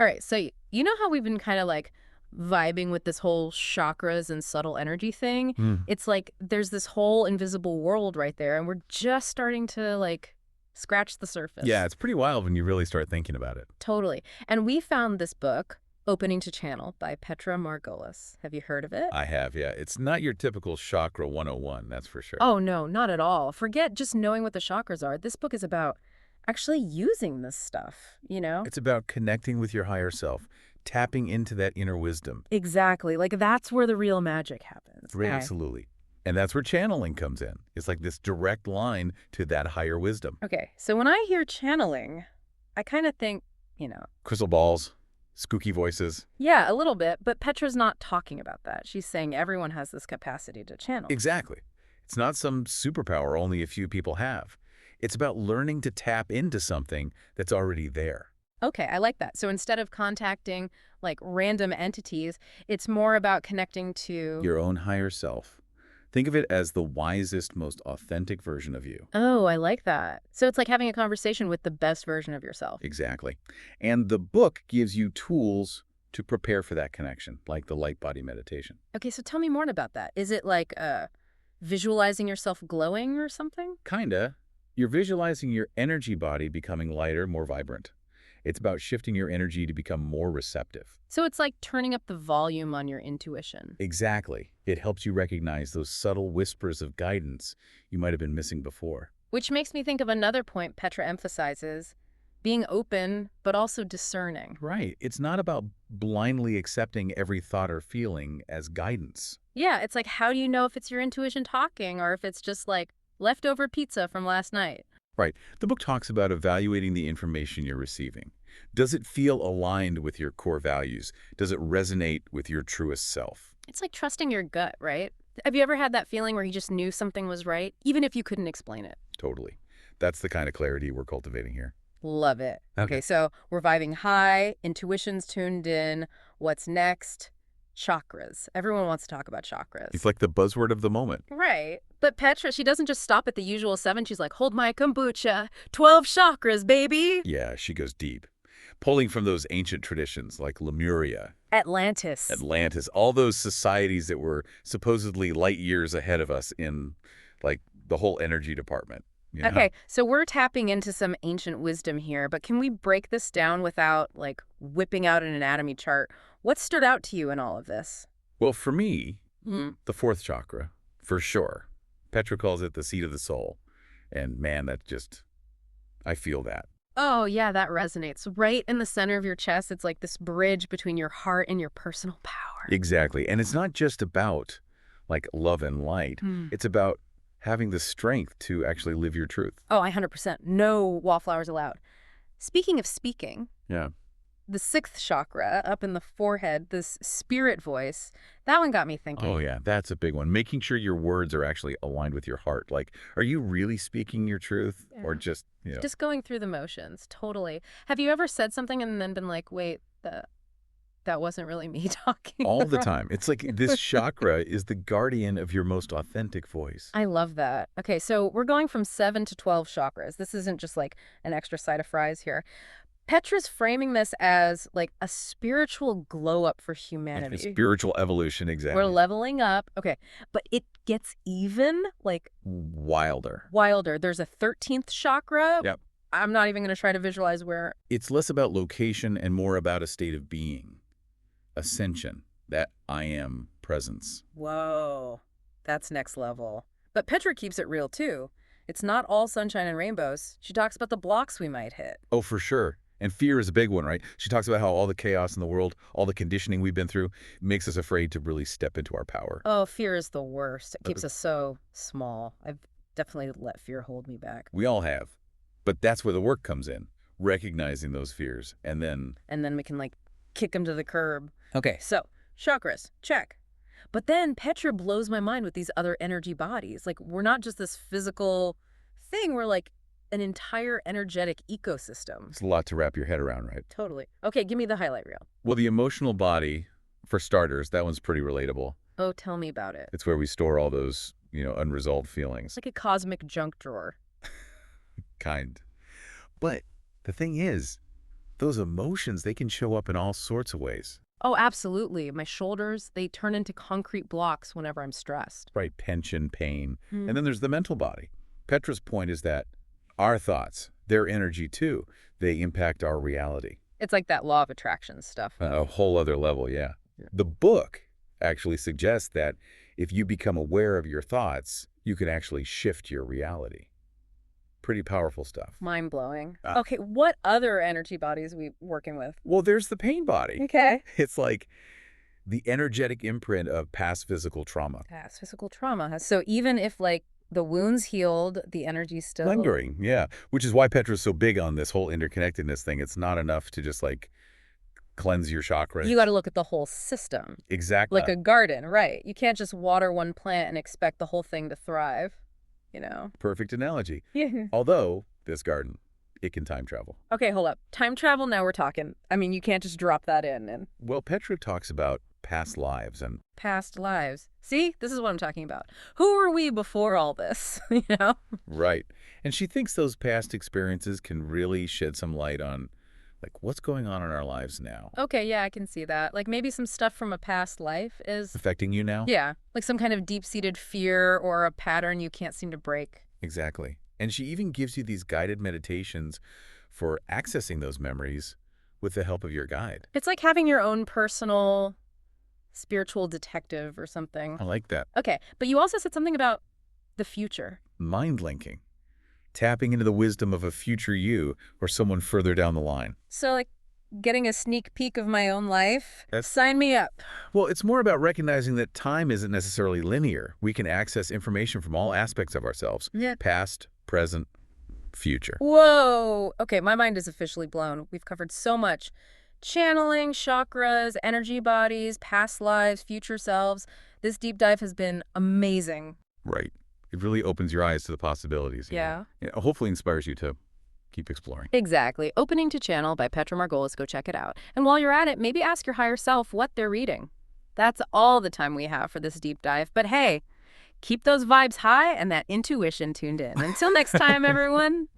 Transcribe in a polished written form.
All right, so you know how we've been kind of like vibing with this whole chakras and subtle energy thing? Hmm. It's like there's this whole invisible world right there, and we're just starting to like scratch the Yeah, surface. it's pretty wild when you really start thinking about it. Totally. And we found this book, Opening to Channel by Petra Margolis. Have you heard of it? I have, yeah. It's not your typical Chakra 101, that's for sure. Oh, no, not at all. Forget just knowing what the chakras are. This book is about actually using this stuff, you know? It's about connecting with your higher self, tapping into that inner wisdom. Exactly. Like that's where the real magic happens. Okay. Absolutely. And that's where channeling comes in. It's like this direct line to that higher wisdom. Okay. So when I hear channeling, I kind of think, Crystal balls, spooky voices. yeah, a little bit, but Petra's not talking about that. She's saying everyone has this capacity to channel. Exactly. It's not some superpower only a few people have. It's about learning to tap into something that's already there. Okay, I like that. So instead of contacting like random entities, it's more about connecting to. Your own higher self. Think of it as the wisest, most authentic version of you. Oh, I like that. So it's like having a conversation with the best version of yourself. Exactly. And the book gives you tools to prepare for that connection, like the light body meditation. Okay, so tell me more about that. Is it like visualizing yourself glowing or something? Kinda. You're visualizing your energy body becoming lighter, more vibrant. It's about shifting your energy to become more receptive. So it's like turning up the volume on your intuition. Exactly. It helps you recognize those subtle whispers of guidance you might have been missing before. Which makes me think of another point Petra emphasizes, being open, but also discerning. Right. It's not about blindly accepting every thought or feeling as guidance. Yeah, it's like, how do you know if it's your intuition talking or if it's just like leftover pizza from last night? Right. The book talks about evaluating the information you're receiving. Does it feel aligned with your core values? Does it resonate with your truest self? It's like trusting your gut, right? Have you ever had that feeling where you just knew something was right, even if you couldn't explain it? Totally. That's the kind of clarity we're cultivating here. Love it. Okay, Okay. so we're vibing high, intuition's tuned in. What's next? Chakras. Everyone wants to talk about It's chakras. like the buzzword of the moment. Right. But Petra, she doesn't just stop at the usual 7. She's like, hold my kombucha. 12 chakras, baby. Yeah, she goes deep. Pulling from those ancient traditions like Lemuria, Atlantis. Atlantis, all those societies that were supposedly light years ahead of us in like the whole energy department. You know? Okay, so we're tapping into some ancient wisdom here, but can we break this down without, like, whipping out an anatomy chart? What stood out to you in all of this? Well, for me, Hmm. the fourth chakra, for sure. Petra calls it the seat of the soul. And man, I feel that. Oh, yeah, that resonates. Right in the center of your chest, it's like this bridge between your heart and your personal power. Exactly. And it's not just about like love and light. Hmm. It's about having the strength to actually live your truth. Oh, I 100%. No wallflowers allowed. Speaking of speaking, Yeah. the sixth chakra up in the forehead, this spirit voice, that one got me Oh, thinking. yeah. That's a big one. Making sure your words are actually aligned with your heart. Like, are you really speaking your truth or Yeah. just. Just going through the motions, totally. Have you ever said something and then been like, wait, that wasn't really me talking? All the time. It's like this chakra is the guardian of your most authentic voice. I love that. Okay, so we're going from 7 to 12 chakras. This isn't just like an extra side of fries here. Petra's framing this as like a spiritual glow up for humanity. Spiritual evolution, We're exactly. leveling up. Okay, but it gets even like Wilder. wilder. There's a 13th chakra. Yep. I'm not even going to try to visualize where. It's less about location and more about a state of being. Ascension, that I am presence. Whoa, that's next level. But Petra keeps it real too. It's not all sunshine and rainbows. She talks about the blocks we might hit. Oh, for sure. And fear is a big one, right? She talks about how all the chaos in the world, all the conditioning we've been through, makes us afraid to really step into our power. Oh, fear is the worst. It keeps us so small. I've definitely let fear hold me back. We all have. But that's where the work comes in, recognizing those fears. And then, And then we can like kick them to the curb. Okay, so chakras, check. But then Petra blows my mind with these other energy bodies. Like, we're not just this physical thing, we're like an entire energetic ecosystem. it's a lot to wrap your head around, right? Totally. Okay, give me the highlight reel. Well, the emotional body, for starters, that one's pretty relatable. Oh, tell me about it. It's where we store all those, unresolved It's feelings. like a cosmic junk drawer. Kind. But the thing is, those emotions, they can show up in all sorts of ways. Oh, absolutely. My shoulders, they turn into concrete blocks whenever I'm stressed. Right? Tension, pain. Hmm. And then there's the mental body. Petra's point is that our thoughts, their energy too, they impact our reality. It's like that law of attraction stuff. A whole other level, yeah. The book actually suggests that if you become aware of your thoughts, you can actually shift your reality. Pretty powerful stuff. Mind-blowing. Okay, what other energy bodies are we working with? Well, there's the pain body. Okay. It's like the energetic imprint of past physical trauma. Past physical trauma. So even if, like, the wound's healed, the energy's still... Lingering, yeah. Which is why Petra's so big on this whole interconnectedness thing. It's not enough to just, like, cleanse your chakras. You got to look at the whole system. Exactly. Like a garden, right. You can't just water one plant and expect the whole thing to thrive, you know? Perfect analogy. Yeah. Although, this garden, it can time travel. Okay, hold up. Time travel, now we're talking. I mean, you can't just drop that in and... Well, Petra talks about past lives and... Past lives. See? This is what I'm talking about. Who were we before all this, you know? Right. And she thinks those past experiences can really shed some light on, like, what's going on in our lives now. Okay, yeah, I can see that. Like maybe some stuff from a past life is... Affecting you now? Yeah, like some kind of deep-seated fear or a pattern you can't seem to break. Exactly. And she even gives you these guided meditations for accessing those memories with the help of your guide. It's like having your own personal spiritual detective or something. I like that. Okay, but you also said something about the future. Mind linking. Tapping into the wisdom of a future you or someone further down the line. So, like, getting a sneak peek of my own life? That's... Sign me up. Well, it's more about recognizing that time isn't necessarily linear. We can access information from all aspects of ourselves. Yeah. Past, present, future. Whoa! Okay, my mind is officially blown. We've covered so much. Channeling, chakras, energy bodies, past lives, future selves. This deep dive has been amazing. Right. It really opens your eyes to the possibilities. Yeah. Hopefully inspires you to keep exploring. Exactly. Opening to Channel by Petra Margolis. Go check it out. And while you're at it, maybe ask your higher self what they're reading. That's all the time we have for this deep dive. But hey, keep those vibes high and that intuition tuned in. Until next time, everyone.